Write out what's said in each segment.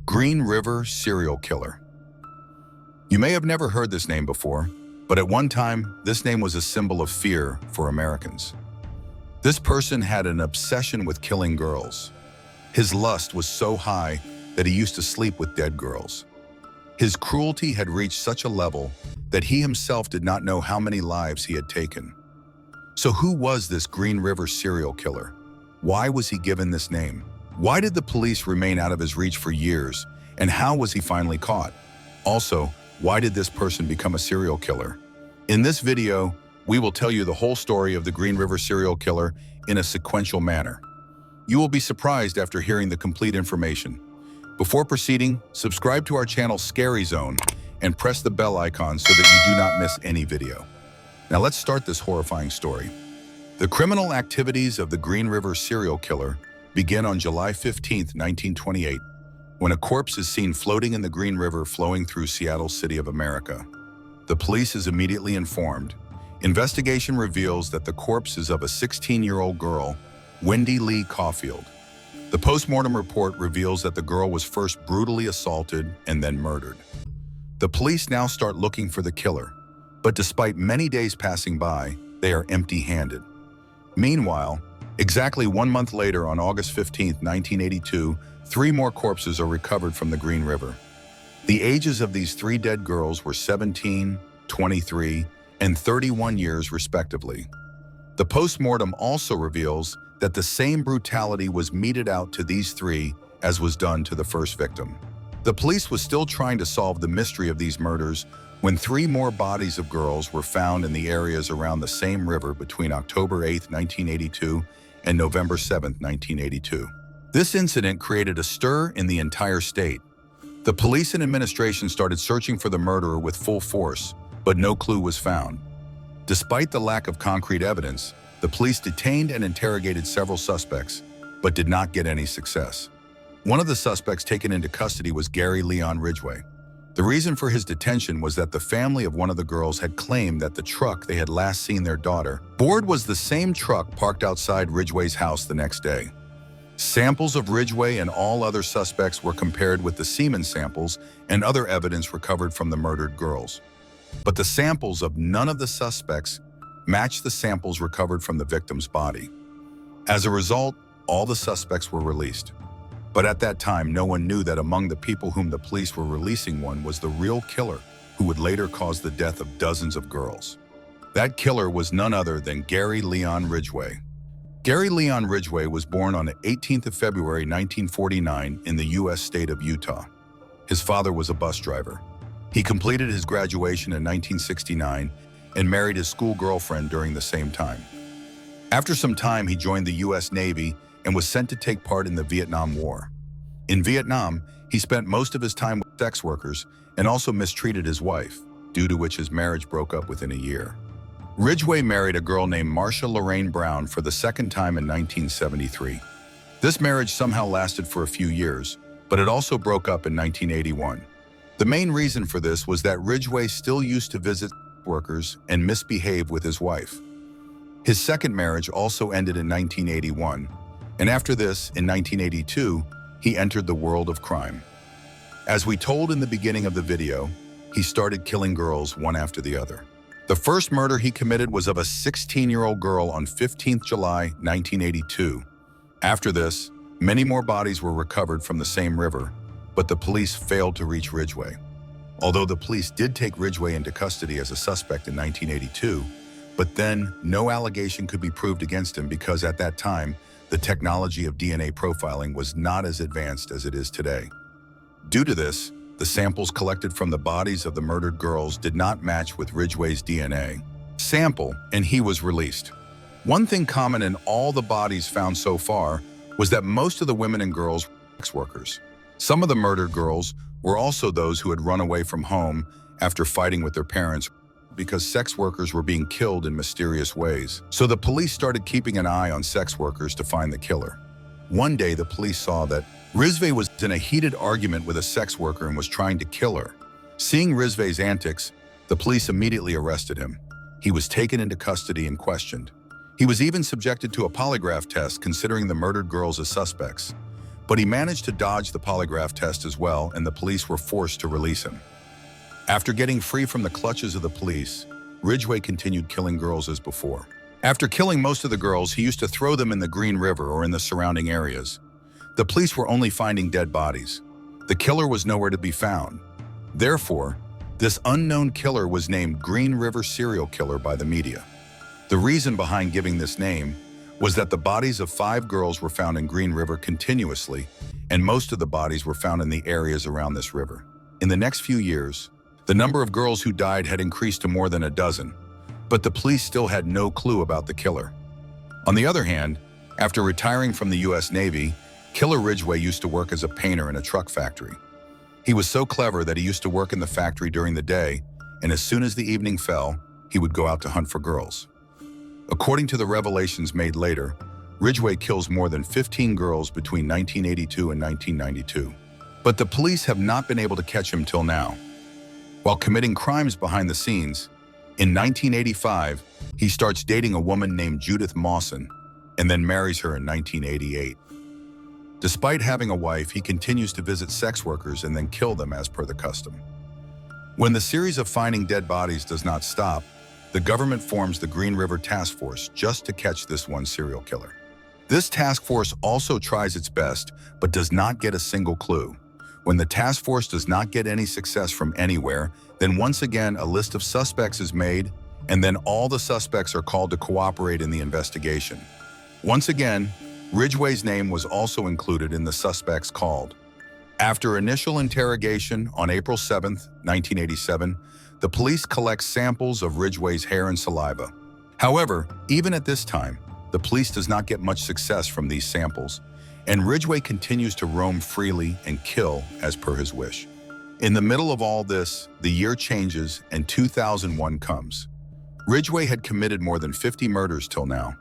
Green River serial killer. You may have never heard this name before, but at one time, this name was a symbol of fear for Americans. This person had an obsession with killing girls. His lust was so high that he used to sleep with dead girls. His cruelty had reached such a level that he himself did not know how many lives he had taken. So who was this Green River serial killer? Why was he given this name? Why did the police remain out of his reach for years? And how was he finally caught? Also, why did this person become a serial killer? In this video, we will tell you the whole story of the Green River serial killer in a sequential manner. You will be surprised after hearing the complete information. Before proceeding, subscribe to our channel Scary Zone and press the bell icon so that you do not miss any video. Now let's start this horrifying story. The criminal activities of the Green River serial killer begin on July 15, 1928, when a corpse is seen floating in the Green River flowing through Seattle City of America. The police is immediately informed. Investigation reveals that the corpse is of a 16-year-old girl, Wendy Lee Caulfield. The postmortem report reveals that the girl was first brutally assaulted and then murdered. The police now start looking for the killer, but despite many days passing by, they are empty-handed. Meanwhile, exactly 1 month later, on August 15, 1982, 3 more corpses are recovered from the Green River. The ages of these 3 dead girls were 17, 23, and 31 years respectively. The postmortem also reveals that the same brutality was meted out to these 3 as was done to the first victim. The police was still trying to solve the mystery of these murders when 3 more bodies of girls were found in the areas around the same river between October 8, 1982 and November 7, 1982. This incident created a stir in the entire state. The police and administration started searching for the murderer with full force, but no clue was found. Despite the lack of concrete evidence, the police detained and interrogated several suspects, but did not get any success. One of the suspects taken into custody was Gary Leon Ridgway. The reason for his detention was that the family of one of the girls had claimed that the truck they had last seen their daughter aboard was the same truck parked outside Ridgway's house the next day. Samples of Ridgway and all other suspects were compared with the semen samples and other evidence recovered from the murdered girls. But the samples of none of the suspects matched the samples recovered from the victim's body. As a result, all the suspects were released. But at that time, no one knew that among the people whom the police were releasing one was the real killer who would later cause the death of dozens of girls. That killer was none other than Gary Leon Ridgway. Gary Leon Ridgway was born on the 18th of February 1949 in the U.S. state of Utah. His father was a bus driver. He completed his graduation in 1969 and married his school girlfriend during the same time. After some time, he joined the U.S. Navy and was sent to take part in the Vietnam War. In Vietnam, he spent most of his time with sex workers and also mistreated his wife, due to which his marriage broke up within a year. Ridgway married a girl named Marcia Lorraine Brown for the second time in 1973. This marriage somehow lasted for a few years, but it also broke up in 1981. The main reason for this was that Ridgway still used to visit workers and misbehave with his wife. His second marriage also ended in 1981, and after this, in 1982, he entered the world of crime. As we told in the beginning of the video, he started killing girls one after the other. The first murder he committed was of a 16-year-old girl on 15th July 1982. After this, many more bodies were recovered from the same river, but the police failed to reach Ridgway. Although the police did take Ridgway into custody as a suspect in 1982, but then no allegation could be proved against him because at that time, the technology of DNA profiling was not as advanced as it is today. Due to this, the samples collected from the bodies of the murdered girls did not match with Ridgway's DNA sample, and he was released. One thing common in all the bodies found so far was that most of the women and girls were sex workers. Some of the murdered girls were also those who had run away from home after fighting with their parents because sex workers were being killed in mysterious ways. So the police started keeping an eye on sex workers to find the killer. One day, the police saw that Ridgway was in a heated argument with a sex worker and was trying to kill her. Seeing Ridgway's antics, the police immediately arrested him. He was taken into custody and questioned. He was even subjected to a polygraph test considering the murdered girls as suspects. But he managed to dodge the polygraph test as well, and the police were forced to release him. After getting free from the clutches of the police, Ridgway continued killing girls as before. After killing most of the girls, he used to throw them in the Green River or in the surrounding areas. The police were only finding dead bodies. The killer was nowhere to be found. Therefore, this unknown killer was named Green River Serial Killer by the media. The reason behind giving this name was that the bodies of 5 girls were found in Green River continuously, and most of the bodies were found in the areas around this river. In the next few years, the number of girls who died had increased to more than a dozen, but the police still had no clue about the killer. On the other hand, after retiring from the U.S. Navy, Killer Ridgway used to work as a painter in a truck factory. He was so clever that he used to work in the factory during the day, and as soon as the evening fell, he would go out to hunt for girls. According to the revelations made later, Ridgway kills more than 15 girls between 1982 and 1992. But the police have not been able to catch him till now. While committing crimes behind the scenes, in 1985, he starts dating a woman named Judith Mawson and then marries her in 1988. Despite having a wife, he continues to visit sex workers and then kill them as per the custom. When the series of finding dead bodies does not stop, the government forms the Green River Task Force just to catch this one serial killer. This task force also tries its best, but does not get a single clue. When the task force does not get any success from anywhere, then once again a list of suspects is made, and then all the suspects are called to cooperate in the investigation. Once again, Ridgway's name was also included in the suspects called. After initial interrogation on April 7, 1987, the police collect samples of Ridgway's hair and saliva. However, even at this time, the police does not get much success from these samples, and Ridgway continues to roam freely and kill as per his wish. In the middle of all this, the year changes and 2001 comes. Ridgway had committed more than 50 murders till now.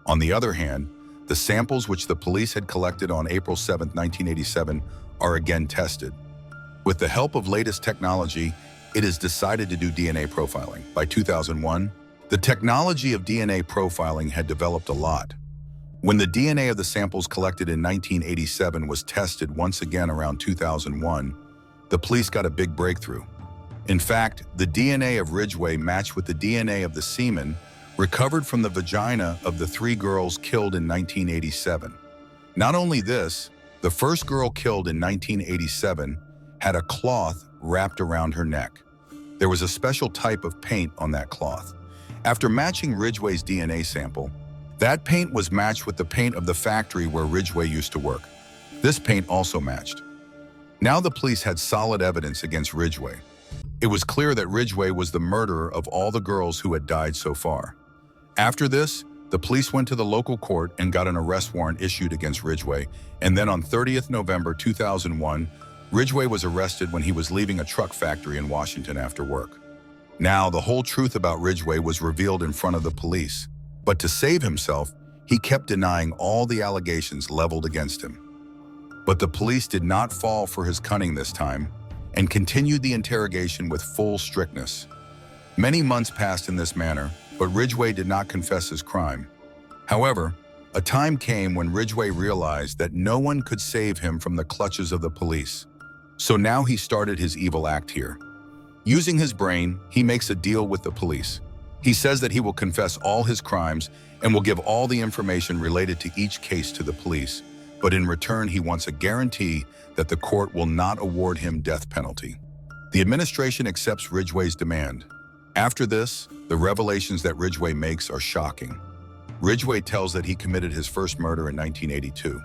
On the other hand, the samples which the police had collected on April 7, 1987 are again tested. With the help of latest technology, it is decided to do DNA profiling. By 2001, the technology of DNA profiling had developed a lot. When the DNA of the samples collected in 1987 was tested once again around 2001, the police got a big breakthrough. In fact, the DNA of Ridgway matched with the DNA of the semen recovered from the vagina of the 3 girls killed in 1987. Not only this, the first girl killed in 1987 had a cloth wrapped around her neck. There was a special type of paint on that cloth. After matching Ridgway's DNA sample, that paint was matched with the paint of the factory where Ridgway used to work. This paint also matched. Now the police had solid evidence against Ridgway. It was clear that Ridgway was the murderer of all the girls who had died so far. After this, the police went to the local court and got an arrest warrant issued against Ridgway, and then on 30th November 2001, Ridgway was arrested when he was leaving a truck factory in Washington after work. Now, the whole truth about Ridgway was revealed in front of the police, but to save himself, he kept denying all the allegations leveled against him. But the police did not fall for his cunning this time and continued the interrogation with full strictness. Many months passed in this manner, but Ridgway did not confess his crime. However, a time came when Ridgway realized that no one could save him from the clutches of the police. So now he started his evil act here. Using his brain, he makes a deal with the police. He says that he will confess all his crimes and will give all the information related to each case to the police, but in return he wants a guarantee that the court will not award him death penalty. The administration accepts Ridgway's demand. After this, the revelations that Ridgway makes are shocking. Ridgway tells that he committed his first murder in 1982.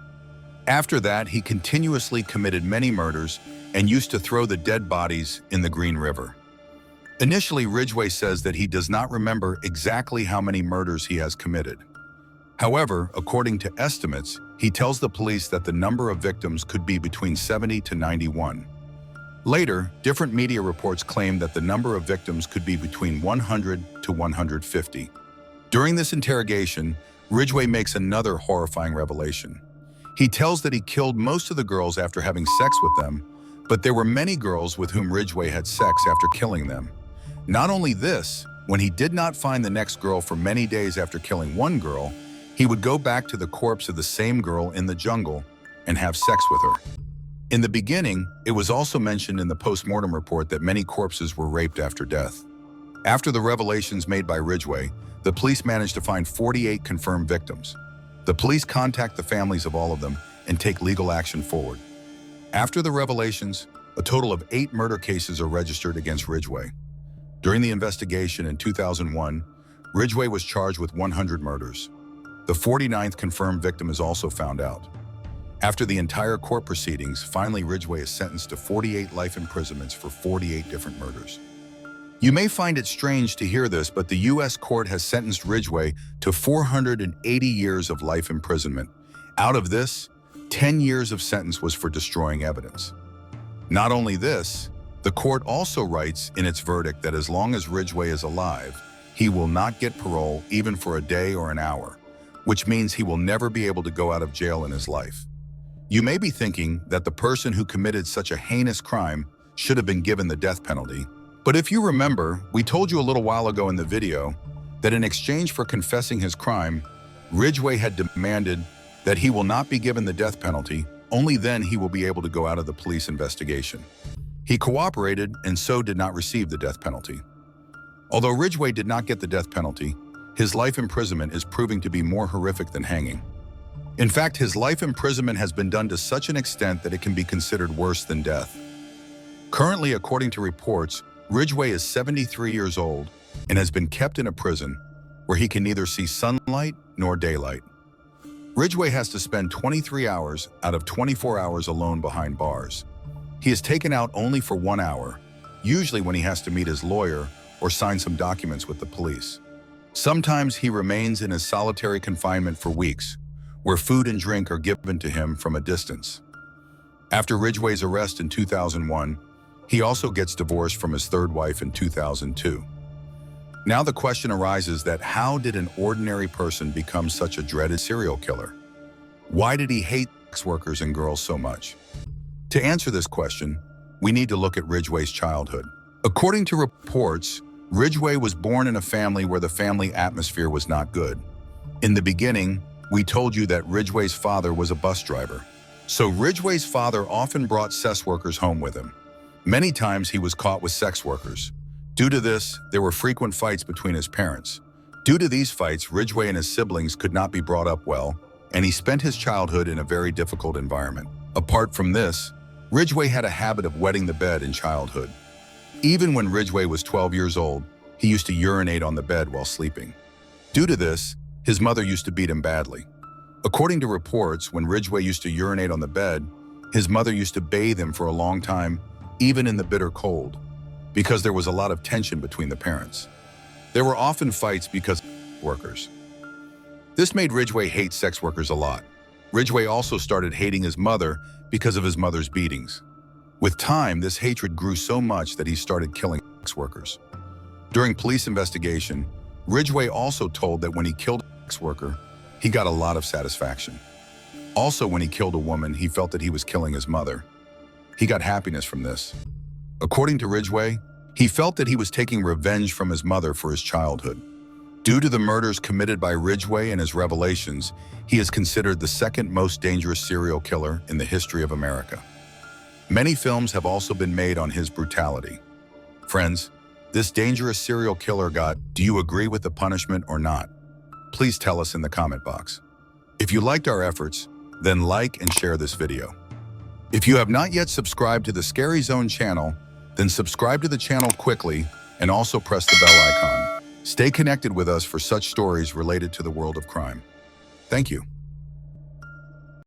After that, he continuously committed many murders and used to throw the dead bodies in the Green River. Initially, Ridgway says that he does not remember exactly how many murders he has committed. However, according to estimates, he tells the police that the number of victims could be between 70 to 91. Later, different media reports claim that the number of victims could be between 100 to 150. During this interrogation, Ridgway makes another horrifying revelation. He tells that he killed most of the girls after having sex with them, but there were many girls with whom Ridgway had sex after killing them. Not only this, when he did not find the next girl for many days after killing one girl, he would go back to the corpse of the same girl in the jungle and have sex with her. In the beginning, it was also mentioned in the post-mortem report that many corpses were raped after death. After the revelations made by Ridgway, the police managed to find 48 confirmed victims. The police contact the families of all of them and take legal action forward. After the revelations, a total of 8 murder cases are registered against Ridgway. During the investigation in 2001, Ridgway was charged with 100 murders. The 49th confirmed victim is also found out. After the entire court proceedings, finally Ridgway is sentenced to 48 life imprisonments for 48 different murders. You may find it strange to hear this, but the U.S. court has sentenced Ridgway to 480 years of life imprisonment. Out of this, 10 years of sentence was for destroying evidence. Not only this, the court also writes in its verdict that as long as Ridgway is alive, he will not get parole even for a day or an hour, which means he will never be able to go out of jail in his life. You may be thinking that the person who committed such a heinous crime should have been given the death penalty. But if you remember, we told you a little while ago in the video that in exchange for confessing his crime, Ridgway had demanded that he will not be given the death penalty, only then he will be able to go out of the police investigation. He cooperated and so did not receive the death penalty. Although Ridgway did not get the death penalty, his life imprisonment is proving to be more horrific than hanging. In fact, his life imprisonment has been done to such an extent that it can be considered worse than death. Currently, according to reports, Ridgway is 73 years old and has been kept in a prison where he can neither see sunlight nor daylight. Ridgway has to spend 23 hours out of 24 hours alone behind bars. He is taken out only for 1 hour, usually when he has to meet his lawyer or sign some documents with the police. Sometimes he remains in his solitary confinement for weeks, where food and drink are given to him from a distance. After Ridgway's arrest in 2001, he also gets divorced from his third wife in 2002. Now the question arises that how did an ordinary person become such a dreaded serial killer? Why did he hate sex workers and girls so much? To answer this question, we need to look at Ridgway's childhood. According to reports, Ridgway was born in a family where the family atmosphere was not good. In the beginning, we told you that Ridgway's father was a bus driver. So Ridgway's father often brought sex workers home with him. Many times he was caught with sex workers. Due to this, there were frequent fights between his parents. Due to these fights, Ridgway and his siblings could not be brought up well, and he spent his childhood in a very difficult environment. Apart from this, Ridgway had a habit of wetting the bed in childhood. Even when Ridgway was 12 years old, he used to urinate on the bed while sleeping. Due to this, his mother used to beat him badly. According to reports, when Ridgway used to urinate on the bed, his mother used to bathe him for a long time, even in the bitter cold, because there was a lot of tension between the parents. There were often fights because of workers. This made Ridgway hate sex workers a lot. Ridgway also started hating his mother because of his mother's beatings. With time, this hatred grew so much that he started killing sex workers. During police investigation, Ridgway also told that when he killed a sex worker, he got a lot of satisfaction. Also, when he killed a woman, he felt that he was killing his mother. He got happiness from this. According to Ridgway, he felt that he was taking revenge from his mother for his childhood. Due to the murders committed by Ridgway and his revelations, he is considered the second most dangerous serial killer in the history of America. Many films have also been made on his brutality. Friends, this dangerous serial killer do you agree with the punishment or not? Please tell us in the comment box. If you liked our efforts, then like and share this video. If you have not yet subscribed to the Scary Zone channel, then subscribe to the channel quickly and also press the bell icon. Stay connected with us for such stories related to the world of crime. Thank you.